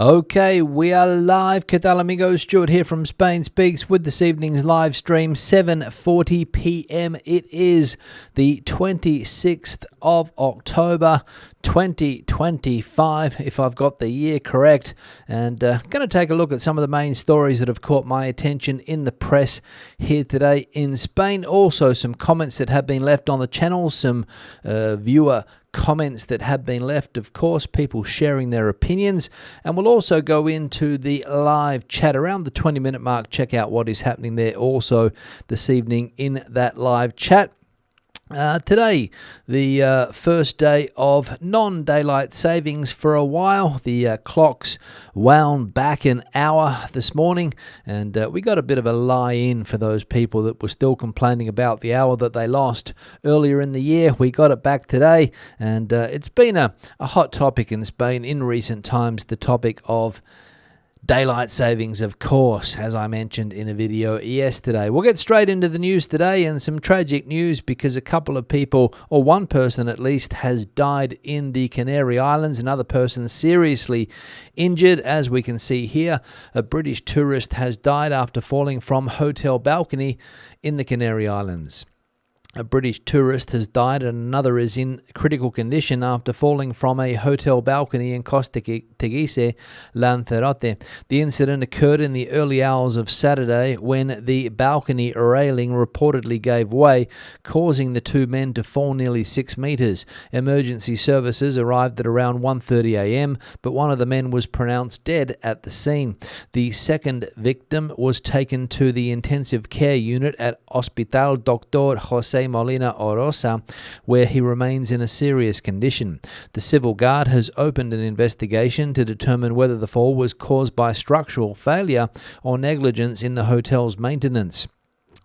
Okay, we are live. ¿Qué tal, amigos? Stuart here from Spain Speaks with this evening's live stream, 7:40 p.m. It is the 26th of October, 2025, if I've got the year correct. And going to take a look at some of the main stories that have caught my attention in the press here today in Spain. Also, some comments that have been left on the channel, some viewer comments that have been left, of course, people sharing their opinions, and we'll also go into the live chat around the 20-minute mark. Check out what is happening there also this evening in that live chat. Today, the first day of non-daylight savings for a while. The clocks wound back an hour this morning, and we got a bit of a lie-in for those people that were still complaining about the hour that they lost earlier in the year. We got it back today, and it's been a hot topic in Spain in recent times, the topic of daylight savings, of course, as I mentioned in a video yesterday. We'll get straight into the news today, and some tragic news because a couple of people, or one person at least, has died in the Canary Islands. Another person seriously injured, as we can see here. A British tourist has died after falling from hotel balcony in the Canary Islands. A British tourist has died and another is in critical condition after falling from a hotel balcony in Costa Teguise, Lanzarote. The incident occurred in the early hours of Saturday when the balcony railing reportedly gave way, causing the two men to fall nearly 6 meters. Emergency services arrived at around 1:30 a.m., but one of the men was pronounced dead at the scene. The second victim was taken to the intensive care unit at Hospital Dr. Jose Molina Orosa, where he remains in a serious condition. The civil guard has opened an investigation to determine whether the fall was caused by structural failure or negligence in the hotel's maintenance.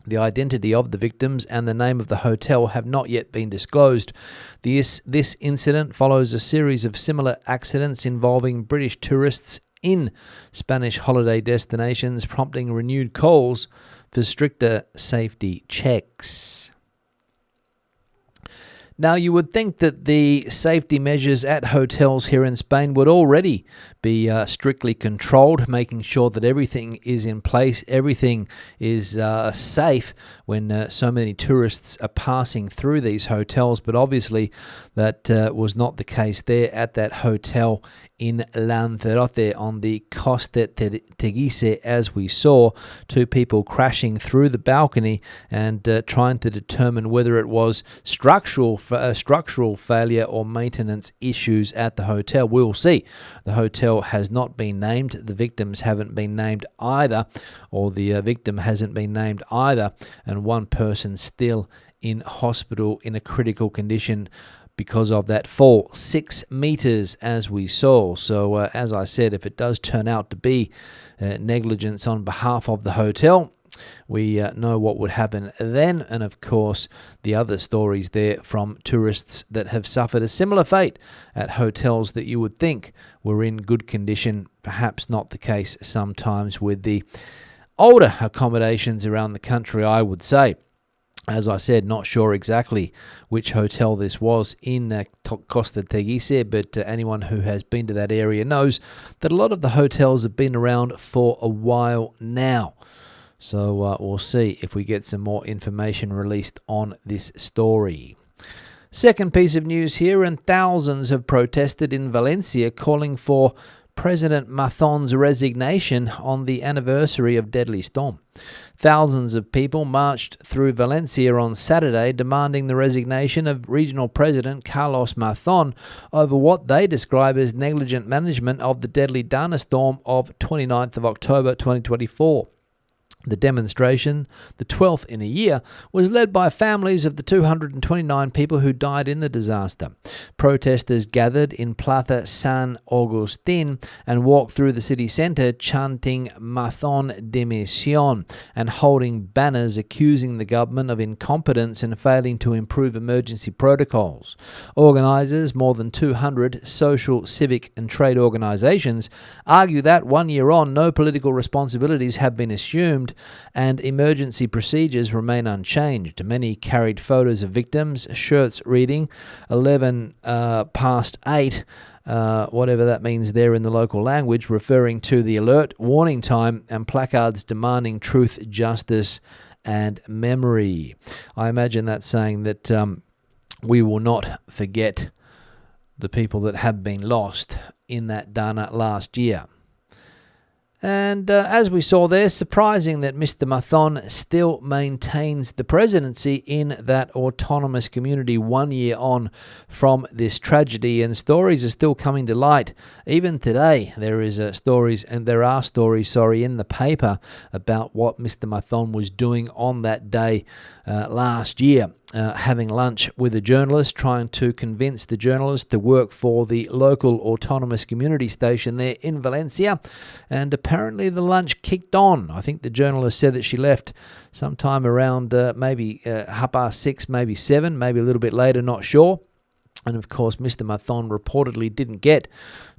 The identity of the victims and the name of the hotel have not yet been disclosed. This incident follows a series of similar accidents involving British tourists in Spanish holiday destinations, prompting renewed calls for stricter safety checks. Now, you would think that the safety measures at hotels here in Spain would already be strictly controlled, making sure that everything is in place, everything is safe when so many tourists are passing through these hotels. But obviously that was not the case there at that hotel in Lanzarote on the Costa Teguise, as we saw two people crashing through the balcony and trying to determine whether it was structural failure or maintenance issues at the hotel. We'll see. The hotel has not been named. The victims haven't been named either, or the victim hasn't been named either, and one person still in hospital in a critical condition because of that fall, 6 meters, as we saw. So, as I said, if it does turn out to be negligence on behalf of the hotel, we know what would happen then. And of course, the other stories there from tourists that have suffered a similar fate at hotels that you would think were in good condition. Perhaps not the case sometimes with the older accommodations around the country, I would say. As I said, not sure exactly which hotel this was in Costa Teguise, but anyone who has been to that area knows that a lot of the hotels have been around for a while now. So we'll see if we get some more information released on this story. Second piece of news here, and thousands have protested in Valencia calling for President Mazón's resignation on the anniversary of deadly storm. Thousands of people marched through Valencia on Saturday demanding the resignation of Regional President Carlos Mazón over what they describe as negligent management of the deadly Dana storm of 29th of October 2024. The demonstration, the 12th in a year, was led by families of the 229 people who died in the disaster. Protesters gathered in Plaza San Agustín and walked through the city centre chanting Mazón dimisión and holding banners accusing the government of incompetence and failing to improve emergency protocols. Organisers, more than 200 social, civic and trade organisations, argue that 1 year on, no political responsibilities have been assumed and emergency procedures remain unchanged. Many carried photos of victims, shirts reading 11 past 8, whatever that means there in the local language, referring to the alert, warning time, and placards demanding truth, justice, and memory. I imagine that's saying that we will not forget the people that have been lost in that Dana last year. And as we saw there, surprising that Mr. Mathon still maintains the presidency in that autonomous community 1 year on from this tragedy, and stories are still coming to light. Even today, there are stories in the paper about what Mr. Mathon was doing on that day last year. Having lunch with a journalist, trying to convince the journalist to work for the local autonomous community station there in Valencia. And apparently the lunch kicked on. I think the journalist said that she left sometime around maybe 6:30, maybe 7, maybe a little bit later, not sure. And of course, Mr. Mathon reportedly didn't get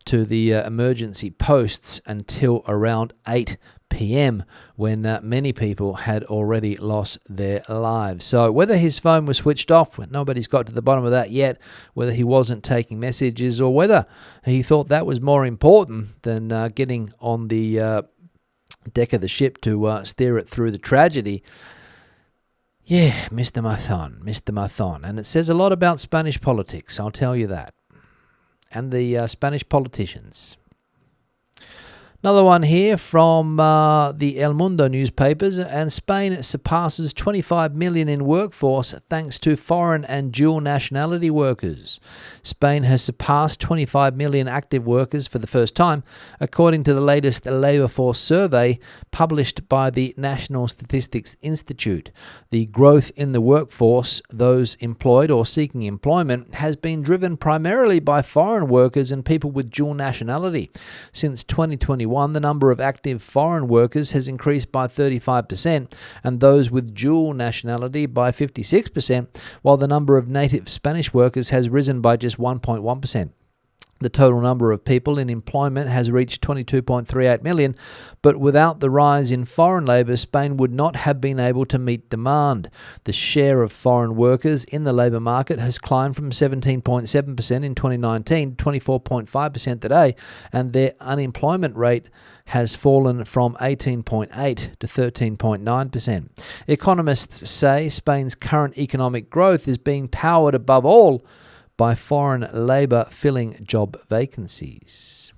to the emergency posts until around 8 p.m. when many people had already lost their lives. So whether his phone was switched off, nobody's got to the bottom of that yet, whether he wasn't taking messages or whether he thought that was more important than getting on the deck of the ship to steer it through the tragedy. Yeah, Mr. Mathon. And it says a lot about Spanish politics, I'll tell you that. And the Spanish politicians. Another one here from the El Mundo newspapers, and Spain surpasses 25 million in workforce thanks to foreign and dual nationality workers. Spain has surpassed 25 million active workers for the first time, according to the latest labour force survey published by the National Statistics Institute. The growth in the workforce, those employed or seeking employment, has been driven primarily by foreign workers and people with dual nationality. Since 2021, the number of active foreign workers has increased by 35%, and those with dual nationality by 56%, while the number of native Spanish workers has risen by just 1.1%. The total number of people in employment has reached 22.38 million, but without the rise in foreign labour, Spain would not have been able to meet demand. The share of foreign workers in the labour market has climbed from 17.7% in 2019 to 24.5% today, and their unemployment rate has fallen from 18.8% to 13.9%. Economists say Spain's current economic growth is being powered above all by foreign labour filling job vacancies.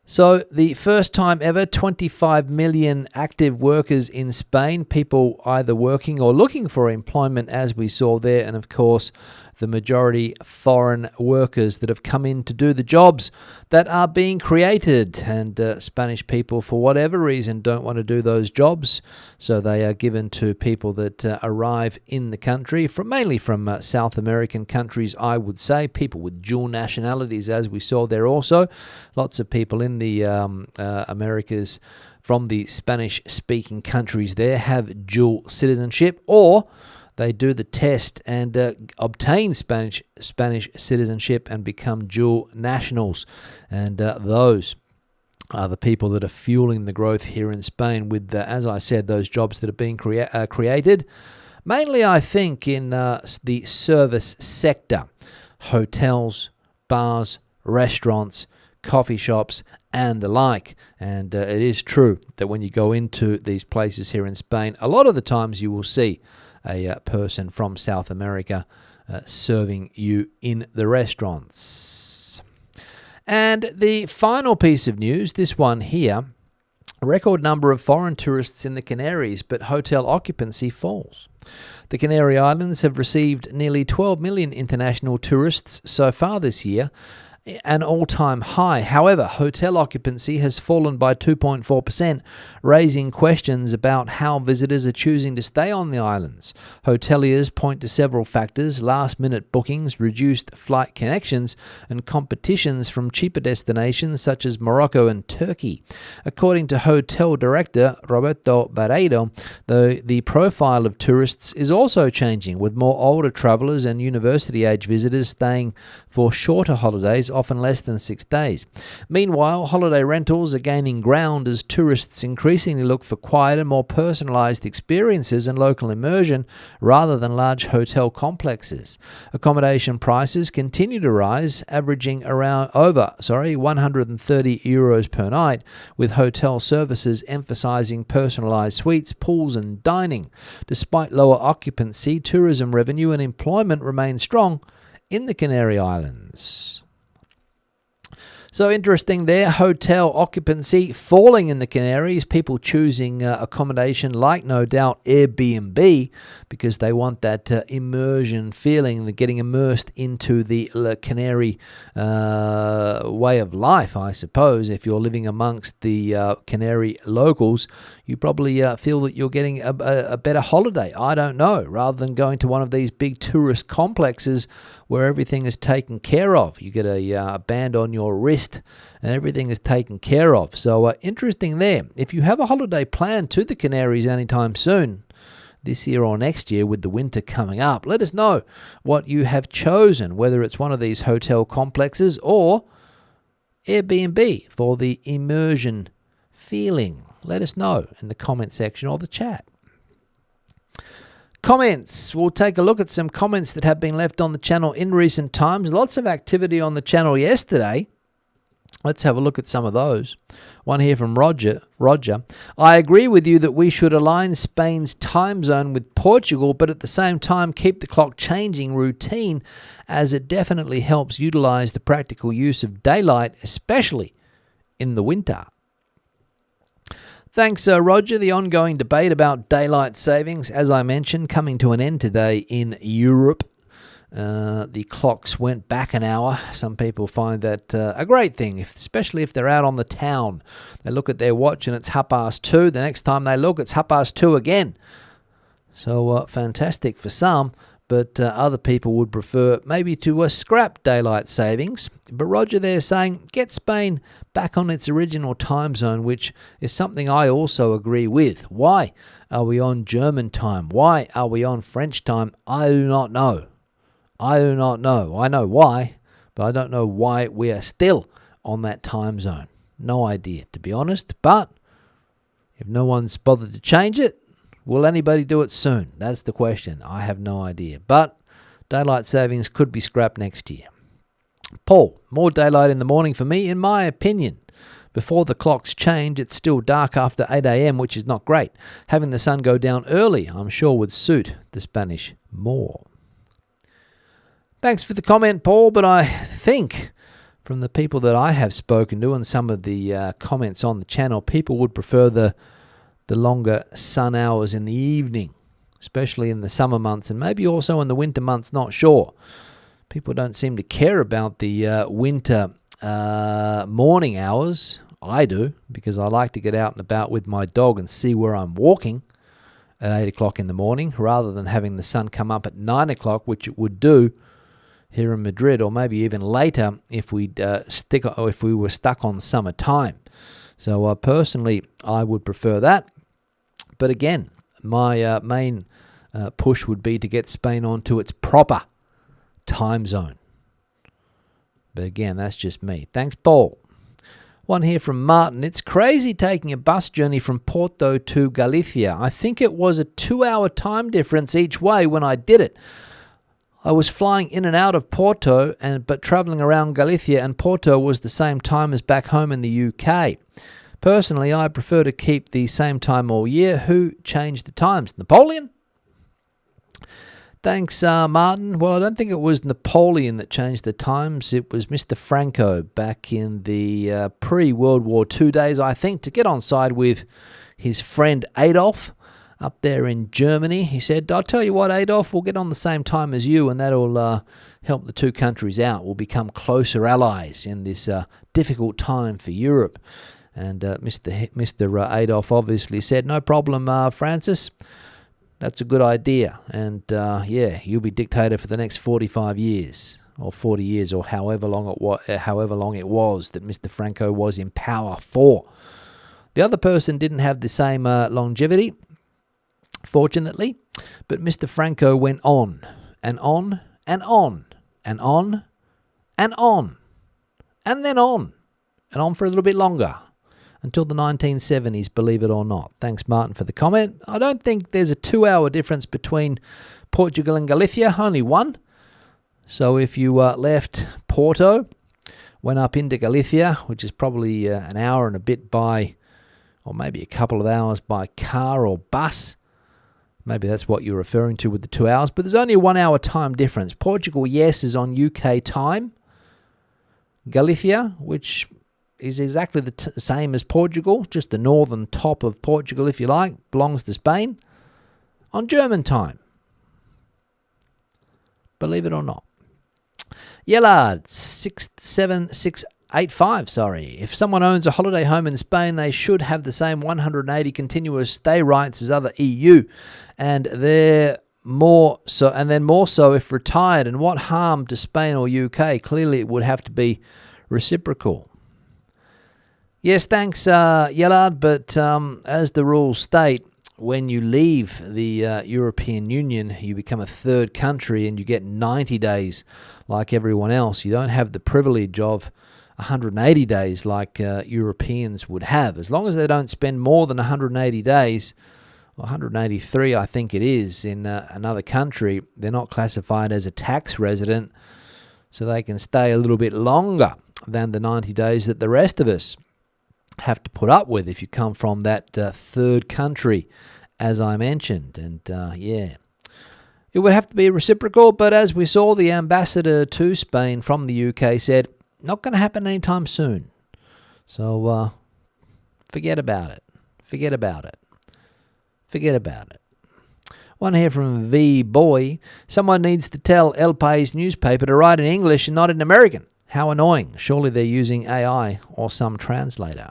So the first time ever, 25 million active workers in Spain, people either working or looking for employment, as we saw there, and of course the majority foreign workers that have come in to do the jobs that are being created. And Spanish people, for whatever reason, don't want to do those jobs, so they are given to people that arrive in the country, mainly from South American countries, I would say, people with dual nationalities, as we saw there also. Lots of people in the Americas from the Spanish-speaking countries there have dual citizenship, or they do the test and obtain Spanish citizenship and become dual nationals. And those are the people that are fueling the growth here in Spain with, as I said, those jobs that are being created. Mainly, I think, in the service sector. Hotels, bars, restaurants, coffee shops, and the like. And it is true that when you go into these places here in Spain, a lot of the times you will see a person from South America serving you in the restaurants. And the final piece of news, this one here, a record number of foreign tourists in the Canaries, but hotel occupancy falls. The Canary Islands have received nearly 12 million international tourists so far this year, an all-time high. However, hotel occupancy has fallen by 2.4%, raising questions about how visitors are choosing to stay on the islands. Hoteliers point to several factors: last-minute bookings, reduced flight connections, and competitions from cheaper destinations such as Morocco and Turkey. According to hotel director Roberto Barreiro, the profile of tourists is also changing, with more older travellers and university-age visitors staying for shorter holidays, often less than 6 days. Meanwhile, holiday rentals are gaining ground as tourists increasingly look for quieter, more personalised experiences and local immersion rather than large hotel complexes. Accommodation prices continue to rise, averaging around over 130 euros per night, with hotel services emphasising personalised suites, pools and dining. Despite lower occupancy, tourism revenue and employment remain strong in the Canary Islands. So interesting there, hotel occupancy falling in the Canaries, people choosing accommodation like no doubt Airbnb because they want that immersion feeling, getting immersed into the Canary way of life, I suppose. If you're living amongst the Canary locals, you probably feel that you're getting a better holiday. I don't know, rather than going to one of these big tourist complexes where everything is taken care of. You get a band on your wrist and everything is taken care of. So interesting there. If you have a holiday planned to the Canaries anytime soon, this year or next year with the winter coming up, let us know what you have chosen, whether it's one of these hotel complexes or Airbnb for the immersion feeling. Let us know in the comment section or the chat. Comments. We'll take a look at some comments that have been left on the channel in recent times. Lots of activity on the channel yesterday. Let's have a look at some of those. One here from Roger. I agree with you that we should align Spain's time zone with Portugal, but at the same time keep the clock changing routine, as it definitely helps utilize the practical use of daylight, especially in the winter. Thanks, Roger. The ongoing debate about daylight savings, as I mentioned, coming to an end today in Europe. The clocks went back an hour. Some people find that a great thing, especially if they're out on the town. They look at their watch and it's 2:30. The next time they look, it's 2:30 again. So fantastic for some. But other people would prefer maybe to scrap daylight savings. But Roger there saying, get Spain back on its original time zone, which is something I also agree with. Why are we on German time? Why are we on French time? I do not know. I know why, but I don't know why we are still on that time zone. No idea, to be honest. But if no one's bothered to change it, will anybody do it soon? That's the question. I have no idea. But daylight savings could be scrapped next year. Paul, more daylight in the morning for me, in my opinion. Before the clocks change, it's still dark after 8 a.m., which is not great. Having the sun go down early, I'm sure, would suit the Spanish more. Thanks for the comment, Paul, but I think from the people that I have spoken to and some of the comments on the channel, people would prefer the longer sun hours in the evening, especially in the summer months and maybe also in the winter months, not sure. People don't seem to care about the winter morning hours. I do, because I like to get out and about with my dog and see where I'm walking at 8 o'clock in the morning, rather than having the sun come up at 9 o'clock, which it would do here in Madrid, or maybe even later if we were stuck on summer time. So personally, I would prefer that. But again, my main push would be to get Spain onto its proper time zone. But again, that's just me. Thanks, Paul. One here from Martin. It's crazy taking a bus journey from Porto to Galicia. I think it was a 2-hour time difference each way when I did it. I was flying in and out of Porto, but travelling around Galicia, and Porto was the same time as back home in the UK. Personally, I prefer to keep the same time all year. Who changed the times? Napoleon? Thanks, Martin. Well, I don't think it was Napoleon that changed the times. It was Mr. Franco back in the pre-World War II days, I think, to get on side with his friend Adolf up there in Germany. He said, I'll tell you what, Adolf, we'll get on the same time as you, and that'll help the two countries out. We'll become closer allies in this difficult time for Europe. And Mr. Adolf obviously said, no problem, Francis. That's a good idea. And you'll be dictator for the next 45 years or 40 years or however long it was that Mr. Franco was in power for. The other person didn't have the same longevity, fortunately, but Mr. Franco went on and on and on and on and on and then on, and on for a little bit longer, until the 1970s, believe it or not. Thanks, Martin, for the comment. I don't think there's a 2-hour difference between Portugal and Galicia, only one. So if you left Porto, went up into Galicia, which is probably an hour and a bit by, or maybe a couple of hours by car or bus. Maybe that's what you're referring to with the 2 hours. But there's only a 1 hour time difference. Portugal, yes, is on UK time. Galicia, which is exactly the same as Portugal, just the northern top of Portugal, if you like, belongs to Spain, on German time. Believe it or not. Yellard, 67685, sorry. If someone owns a holiday home in Spain, they should have the same 180 continuous stay rights as other EU, and then more so if retired. And what harm to Spain or UK? Clearly it would have to be reciprocal. Yes, thanks, Yellard, but as the rules state, when you leave the European Union, you become a third country and you get 90 days like everyone else. You don't have the privilege of 180 days like Europeans would have. As long as they don't spend more than 180 days, 183 I think it is, in another country, they're not classified as a tax resident, so they can stay a little bit longer than the 90 days that the rest of us have to put up with if you come from that third country, as I mentioned. And yeah, it would have to be reciprocal, but as we saw, the ambassador to Spain from the UK said, not going to happen anytime soon. So forget about it. Forget about it. Forget about it. One here from V Boy. Someone needs to tell El País newspaper to write in English and not in American. How annoying. Surely they're using AI or some translator.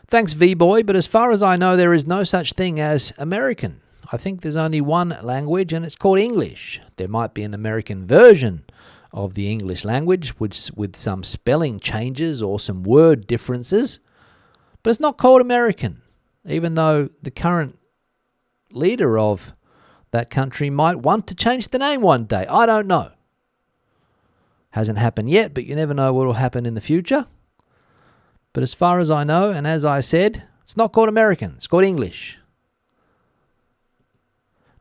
Thanks, V-Boy, but as far as I know, there is no such thing as American. I think there's only one language, and it's called English. There might be an American version of the English language, which with some spelling changes or some word differences, but it's not called American, even though the current leader of that country might want to change the name one day. I don't know. Hasn't happened yet, but you never know what will happen in the future. But as far as I know, and as I said, it's not called American, it's called English.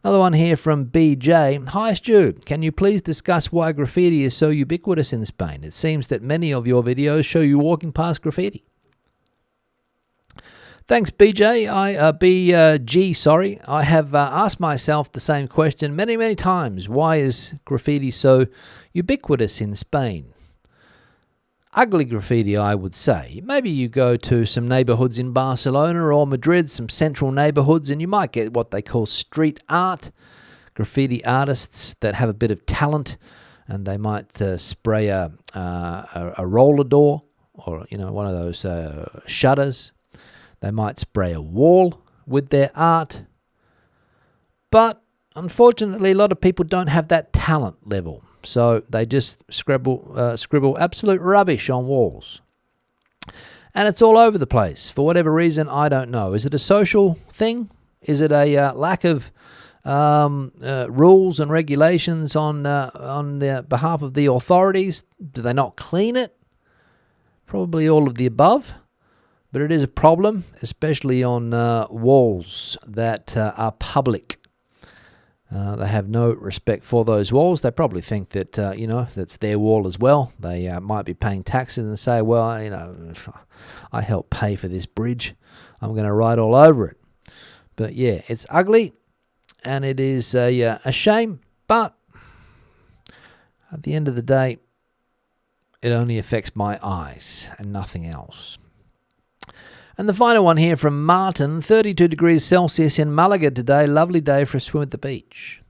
Another one here from BJ. Hi Stu, can you please discuss why graffiti is so ubiquitous in Spain? It seems that many of your videos show you walking past graffiti. Thanks, BG. I have asked myself the same question many, many times. Why is graffiti so ubiquitous in Spain? Ugly graffiti, I would say. Maybe you go to some neighborhoods in Barcelona or Madrid, some central neighborhoods, and you might get what they call street art. Graffiti artists that have a bit of talent, and they might spray a roller door or one of those shutters. They might spray a wall with their art. But unfortunately, a lot of people don't have that talent level. So they just scribble absolute rubbish on walls. And it's all over the place. For whatever reason, I don't know. Is it a social thing? Is it a lack of rules and regulations on the behalf of the authorities? Do they not clean it? Probably all of the above. But it is a problem, especially on walls that are public. They have no respect for those walls. They probably think that, that's their wall as well. They might be paying taxes and say, well, I helped pay for this bridge. I'm going to write all over it. But yeah, it's ugly and it is a shame. But at the end of the day, it only affects my eyes and nothing else. And the final one here from Martin, 32 degrees Celsius in Malaga today. Lovely day for a swim at the beach.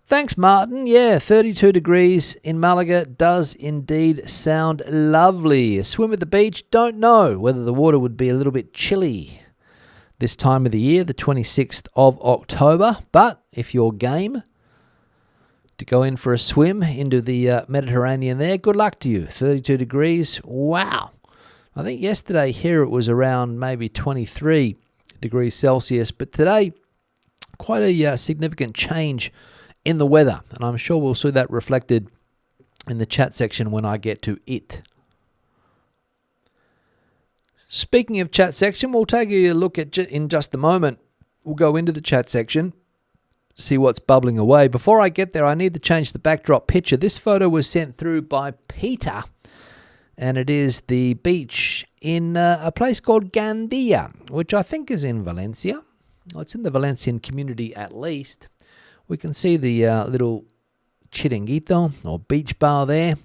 Thanks, Martin. Yeah, 32 degrees in Malaga does indeed sound lovely. A swim at the beach, don't know whether the water would be a little bit chilly this time of the year, the 26th of October. But if you're game to go in for a swim into the Mediterranean there, good luck to you. 32 degrees, wow. I think yesterday here it was around maybe 23 degrees Celsius, but today quite a significant change in the weather, and I'm sure we'll see that reflected in the chat section when I get to it. Speaking of chat section, we'll take a look at in just a moment. We'll go into the chat section, see what's bubbling away. Before I get there, I need to change the backdrop picture. This photo was sent through by Peter, and it is the beach in a place called Gandia, which I think is in Valencia. Well, it's in the Valencian community at least. We can see the little chiringuito or beach bar there.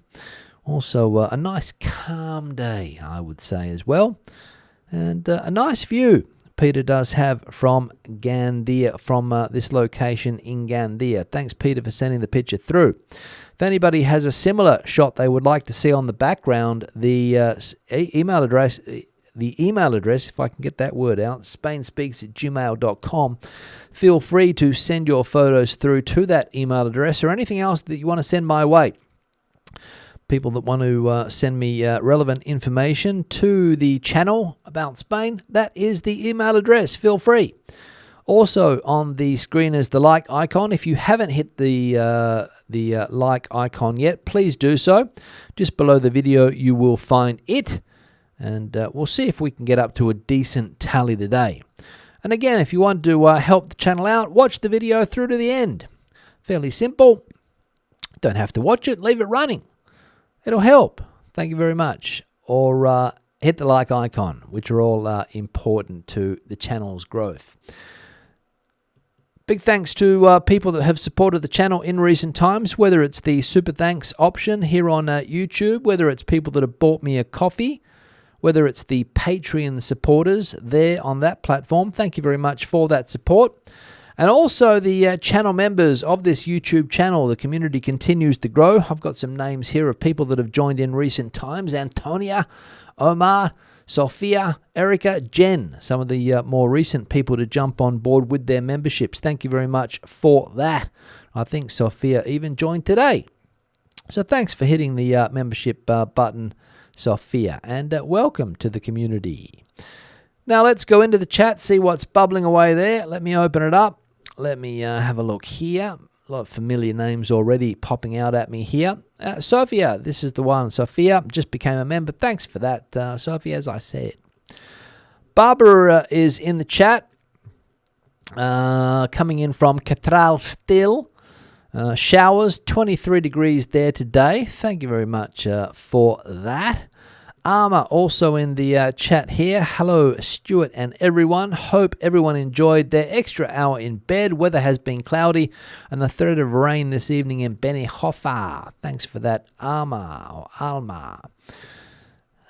Also a nice calm day, I would say, as well. And a nice view Peter does have from Gandia, from this location in Gandia. Thanks, Peter, for sending the picture through. If anybody has a similar shot they would like to see on the background, the email address, if I can get that word out, spainspeaks@gmail.com. Feel free to send your photos through to that email address, or anything else that you want to send my way. People that want to send me relevant information to the channel about Spain, that is the email address. Feel free. Also on the screen is the like icon. If you haven't hit the like icon yet, please do so. Just below the video you will find it, and we'll see if we can get up to a decent tally today. And again, if you want to help the channel out, watch the video through to the end. Fairly simple. Don't have to watch it, leave it running. It'll help. Thank you very much. Or hit the like icon, which are all important to the channel's growth. Big thanks to people that have supported the channel in recent times, whether it's the super thanks option here on YouTube, whether it's people that have bought me a coffee, whether it's the Patreon supporters there on that platform. Thank you very much for that support. And also the channel members of this YouTube channel. The community continues to grow. I've got some names here of people that have joined in recent times. Antonia, Omar, Sophia, Erica, Jen. Some of the more recent people to jump on board with their memberships. Thank you very much for that. I think Sophia even joined today. So thanks for hitting the membership button, Sophia. And welcome to the community. Now let's go into the chat, see what's bubbling away there. Let me open it up. Let me have a look here. A lot of familiar names already popping out at me here. Sophia, this is the one. Sophia just became a member. Thanks for that, Sophia, as I said. Barbara is in the chat. Coming in from Catral still. Showers, 23 degrees there today. Thank you very much for that. Arma also in the chat here. Hello, Stuart and everyone. Hope everyone enjoyed their extra hour in bed. Weather has been cloudy and the threat of rain this evening in Benihofa. Thanks for that, Arma or Alma.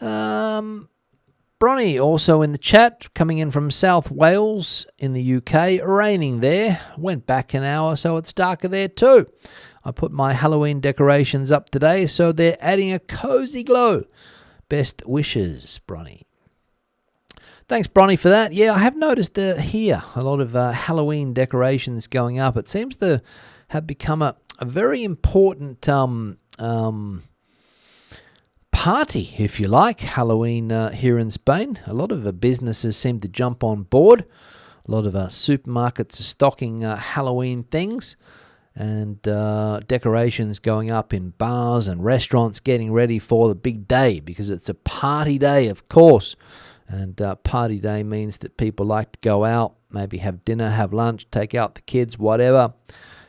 Bronny also in the chat, coming in from South Wales in the UK. Raining there. Went back an hour, so it's darker there too. I put my Halloween decorations up today, so they're adding a cozy glow. Best wishes, Bronny. Thanks, Bronny, for that. Yeah, I have noticed here a lot of Halloween decorations going up. It seems to have become a very important party, if you like, Halloween here in Spain. A lot of businesses seem to jump on board. A lot of supermarkets are stocking Halloween things. And decorations going up in bars and restaurants, getting ready for the big day, because it's a party day, of course. And party day means that people like to go out, maybe have dinner, have lunch, take out the kids, whatever.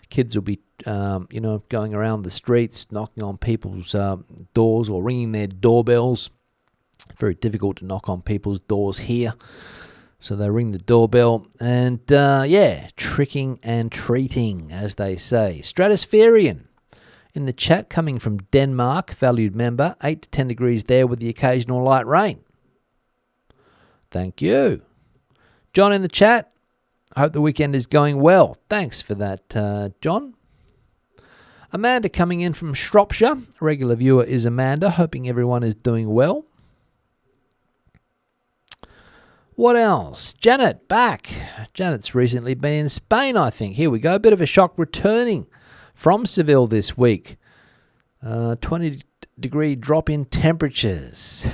Kids will be, going around the streets, knocking on people's doors or ringing their doorbells. It's very difficult to knock on people's doors here. So they ring the doorbell and, tricking and treating, as they say. Stratospherian in the chat, coming from Denmark, valued member, 8 to 10 degrees there with the occasional light rain. Thank you. John in the chat, hope the weekend is going well. Thanks for that, John. Amanda coming in from Shropshire. Regular viewer is Amanda, hoping everyone is doing well. What else? Janet, back. Janet's recently been in Spain, I think. Here we go. A bit of a shock returning from Seville this week. 20-degree drop in temperatures.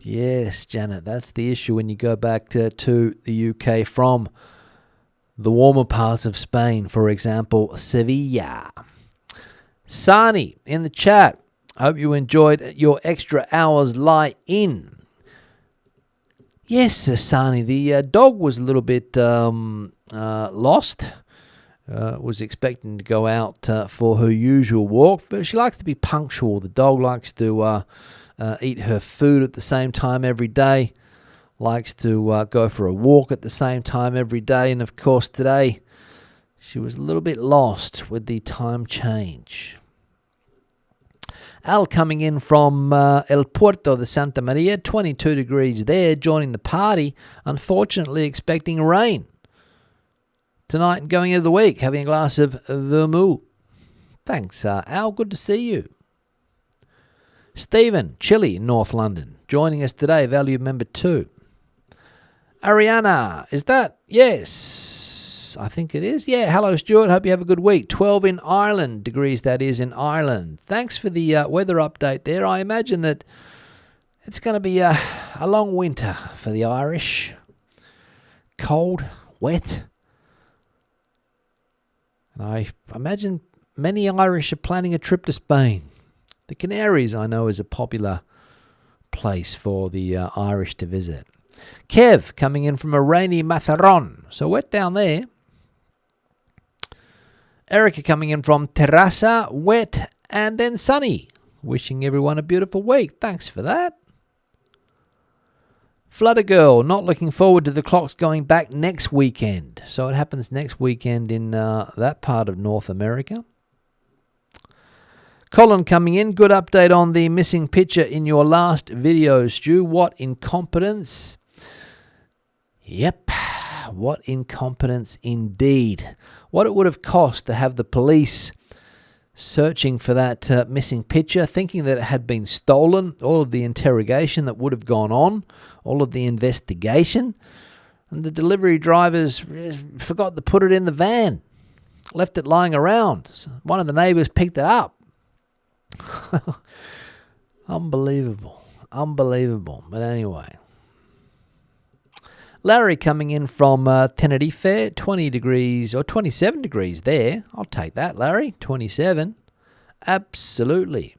Yes, Janet, that's the issue when you go back to the UK from the warmer parts of Spain, for example, Sevilla. Sani in the chat. Hope you enjoyed your extra hours lie in. Yes, Sani, the dog was a little bit lost. Was expecting to go out for her usual walk, but she likes to be punctual. The dog likes to eat her food at the same time every day, likes to go for a walk at the same time every day, and of course today she was a little bit lost with the time change. Al coming in from El Puerto de Santa Maria, 22 degrees there, joining the party. Unfortunately, expecting rain tonight and going into the week, having a glass of vermouth. Thanks, Al. Good to see you. Stephen, Chile, North London, joining us today, value member 2. Ariana, is that? Yes, I think it is. Yeah, hello, Stuart. Hope you have a good week. 12 in Ireland, degrees that is in Ireland. Thanks for the weather update there. I imagine that it's going to be a long winter for the Irish. Cold, wet. And I imagine many Irish are planning a trip to Spain. The Canaries, I know, is a popular place for the Irish to visit. Kev coming in from a rainy Matharon, so wet down there. Erica coming in from Terrassa, wet and then sunny. Wishing everyone a beautiful week. Thanks for that. Flutter Girl, not looking forward to the clocks going back next weekend. So it happens next weekend in that part of North America. Colin coming in, good update on the missing picture in your last video, Stu. What incompetence. Yep, what incompetence indeed. What it would have cost to have the police searching for that missing picture, thinking that it had been stolen, all of the interrogation that would have gone on, all of the investigation, and the delivery drivers forgot to put it in the van, left it lying around. So one of the neighbours picked it up. Unbelievable. But anyway. Larry coming in from Tenerife, 20 degrees or 27 degrees there. I'll take that, Larry. 27. Absolutely.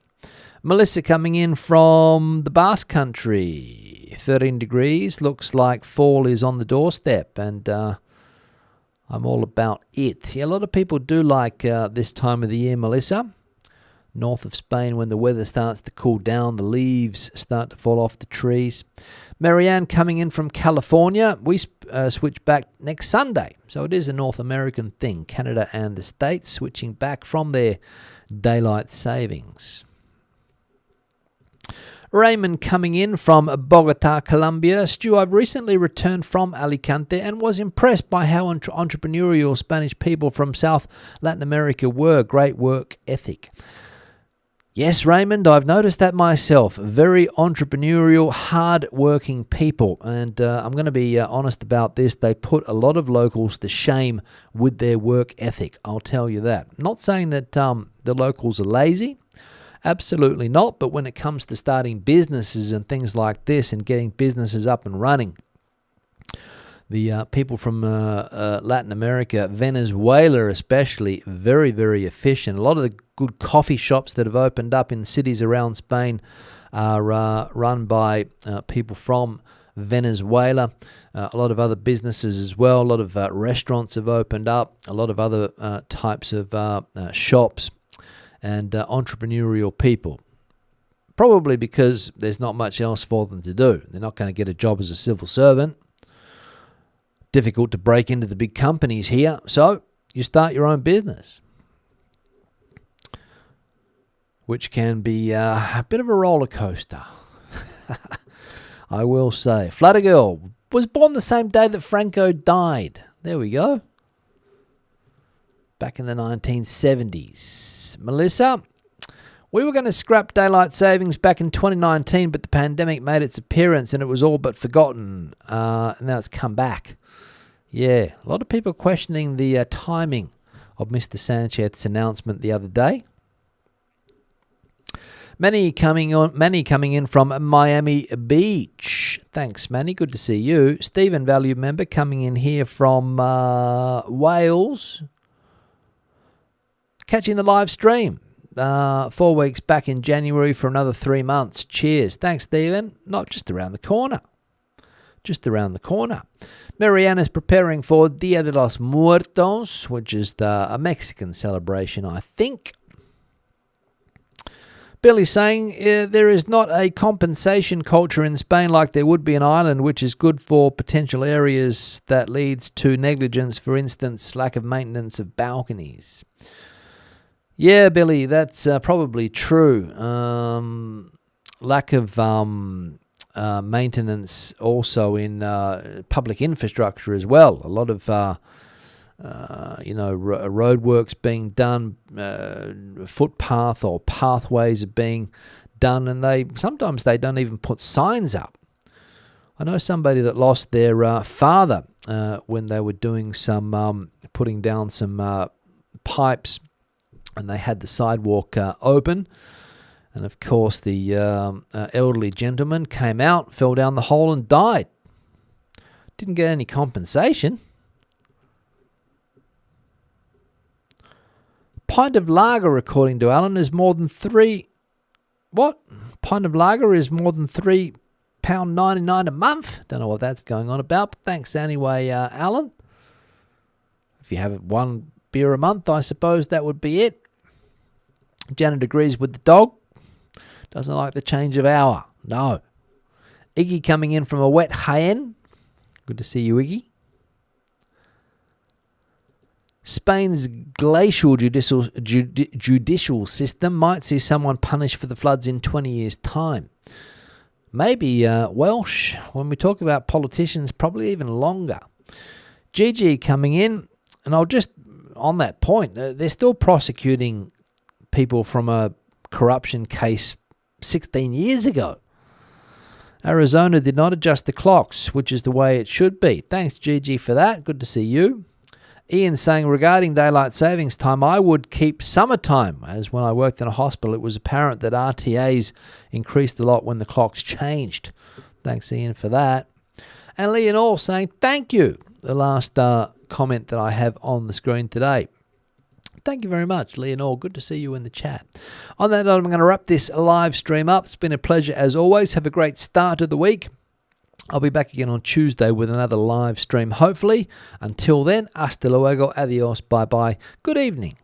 Melissa coming in from the Basque Country, 13 degrees. Looks like fall is on the doorstep, and I'm all about it. Yeah, a lot of people do like this time of the year, Melissa. North of Spain, when the weather starts to cool down, the leaves start to fall off the trees. Marianne coming in from California. We switch back next Sunday. So it is a North American thing. Canada and the States switching back from their daylight savings. Raymond coming in from Bogota, Colombia. Stu, I've recently returned from Alicante and was impressed by how entrepreneurial Spanish people from South Latin America were. Great work ethic. Yes, Raymond, I've noticed that myself. Very entrepreneurial, hard-working people. And I'm going to be honest about this. They put a lot of locals to shame with their work ethic. I'll tell you that. Not saying that the locals are lazy. Absolutely not. But when it comes to starting businesses and things like this and getting businesses up and running, the people from Latin America, Venezuela especially, very, very efficient. A lot of the good coffee shops that have opened up in cities around Spain are run by people from Venezuela. A lot of other businesses as well. A lot of restaurants have opened up. A lot of other types of shops and entrepreneurial people. Probably because there's not much else for them to do. They're not going to get a job as a civil servant. Difficult to break into the big companies here, so you start your own business, which can be a bit of a roller coaster. I will say. Flutter Girl was born the same day that Franco died. There we go. Back in the 1970s. Melissa, we were going to scrap daylight savings back in 2019, but the pandemic made its appearance and it was all but forgotten. And now it's come back. Yeah, a lot of people questioning the timing of Mr. Sanchez's announcement the other day. Many coming in from Miami Beach. Thanks, Manny. Good to see you. Stephen, valued member, coming in here from Wales. Catching the live stream. 4 weeks back in January for another 3 months. Cheers. Thanks, Stephen. Not just around the corner. Just around the corner. Mariana's preparing for Dia de los Muertos, which is a Mexican celebration, I think. Billy's saying there is not a compensation culture in Spain like there would be in Ireland, which is good for potential areas that leads to negligence, for instance, lack of maintenance of balconies. Yeah, Billy, that's probably true. Lack of maintenance also in public infrastructure as well. A lot of road works being done, footpath or pathways are being done, and sometimes they don't even put signs up. I know somebody that lost their father when they were doing some putting down some pipes, and they had the sidewalk open. And of course, the elderly gentleman came out, fell down the hole and died. Didn't get any compensation. Pint of lager, according to Alan, is more than What? Pint of lager is more than £3.99 a month. Don't know what that's going on about, but thanks anyway, Alan. If you have one beer a month, I suppose that would be it. Janet agrees with the dog. Doesn't like the change of hour. No. Iggy coming in from a wet Jaén. Good to see you, Iggy. Spain's glacial judicial system might see someone punished for the floods in 20 years' time. Maybe Welsh, when we talk about politicians, probably even longer. Gigi coming in, and I'll just, on that point, they're still prosecuting people from a corruption case 16 years ago. Arizona did not adjust the clocks, which is the way it should be. Thanks, Gigi, for that. Good to see you. Ian saying, regarding daylight savings time, I would keep summertime, as when I worked in a hospital, it was apparent that RTAs increased a lot when the clocks changed. Thanks, Ian, for that. And Leonore saying, thank you. The last comment that I have on the screen today. Thank you very much, Leonore. Good to see you in the chat. On that note, I'm going to wrap this live stream up. It's been a pleasure as always. Have a great start of the week. I'll be back again on Tuesday with another live stream, hopefully. Until then, hasta luego, adios, bye-bye. Good evening.